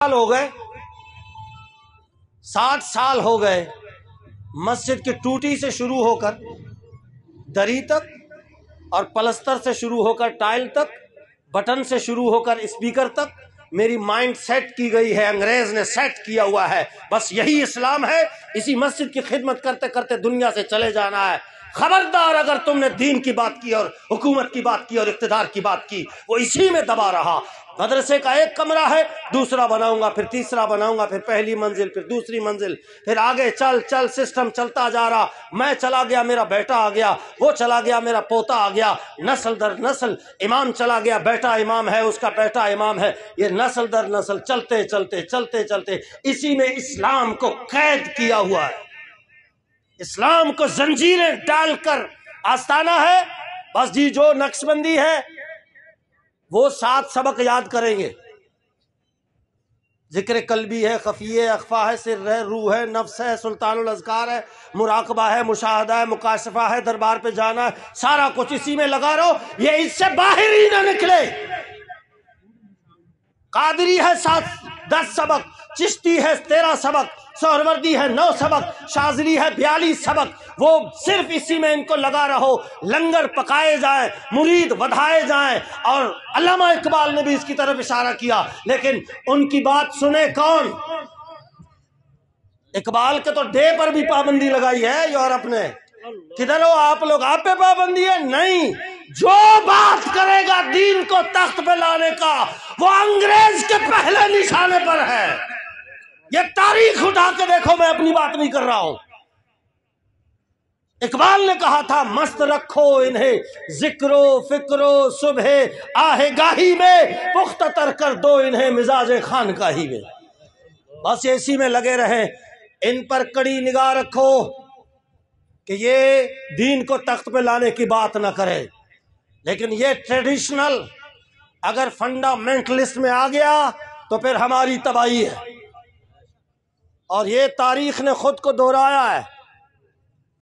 سال ہو گئے، 60 سال ہو گئے مسجد کی ٹوٹی سے شروع ہو کر دری تک، اور پلستر سے شروع ہو کر ٹائل تک، بٹن سے شروع ہو کر اسپیکر تک میری مائنڈ سیٹ کی گئی ہے، انگریز نے سیٹ کیا ہوا ہے، بس یہی اسلام ہے، اسی مسجد کی خدمت کرتے کرتے دنیا سے چلے جانا ہے۔ خبردار اگر تم نے دین کی بات کی اور حکومت کی بات کی اور اقتدار کی بات کی، وہ اسی میں دبا رہا۔ مدرسے کا ایک کمرہ ہے، دوسرا بناؤں گا، پھر تیسرا بناؤں گا، پھر پہلی منزل، پھر دوسری منزل، پھر آگے چل چل سسٹم چلتا جا رہا۔ میں چلا گیا، میرا بیٹا آ گیا، وہ چلا گیا، میرا پوتا آ گیا، نسل در نسل۔ امام چلا گیا، بیٹا امام ہے، اس کا بیٹا امام ہے، یہ نسل در نسل چلتے چلتے چلتے چلتے اسی میں اسلام کو قید کیا ہوا ہے۔ اسلام کو زنجیریں ڈال کر آستانہ ہے، بس جی جو نقش بندی ہے وہ 7 سبق یاد کریں گے۔ ذکر قلبی ہے، خفی ہے، اخفا ہے، سر ہے، روح ہے، نفس ہے، سلطان الاذکار ہے، مراقبہ ہے، مشاہدہ ہے، مکاشفہ ہے، دربار پہ جانا ہے، سارا کچھ اسی میں لگا رہو، یہ اس سے باہر ہی نہ نکلے۔ قادری ہے 10 سبق، چشتی ہے 13 سبق، سہروردی ہے 9 سبق، شاذلی ہے 42 سبق، وہ صرف اسی میں ان کو لگا رہو، لنگر پکائے جائیں، مرید ودھائے جائیں۔ اور علامہ اقبال نے بھی اس کی طرف اشارہ کیا، لیکن ان کی بات سنے کون؟ اقبال کے تو ڈے پر بھی پابندی لگائی ہے یورپ نے۔ کدھر ہو آپ لوگ؟ آپ پہ پابندی ہے؟ نہیں، جو بات کرے گا دین کو تخت پہ لانے کا وہ انگریز کے پہلے نشانے پر ہے۔ یہ تاریخ اٹھا کے دیکھو، میں اپنی بات نہیں کر رہا ہوں۔ اقبال نے کہا تھا مست رکھو انہیں ذکر و فکر و صبح آہ گاہی میں، پختہ تر کر دو انہیں مزاج خانقاہی میں۔ بس اسی میں لگے رہیں، ان پر کڑی نگاہ رکھو کہ یہ دین کو تخت پہ لانے کی بات نہ کرے۔ لیکن یہ ٹریڈیشنل اگر فنڈامنٹلسٹ میں آ گیا تو پھر ہماری تباہی ہے، اور یہ تاریخ نے خود کو دہرایا ہے۔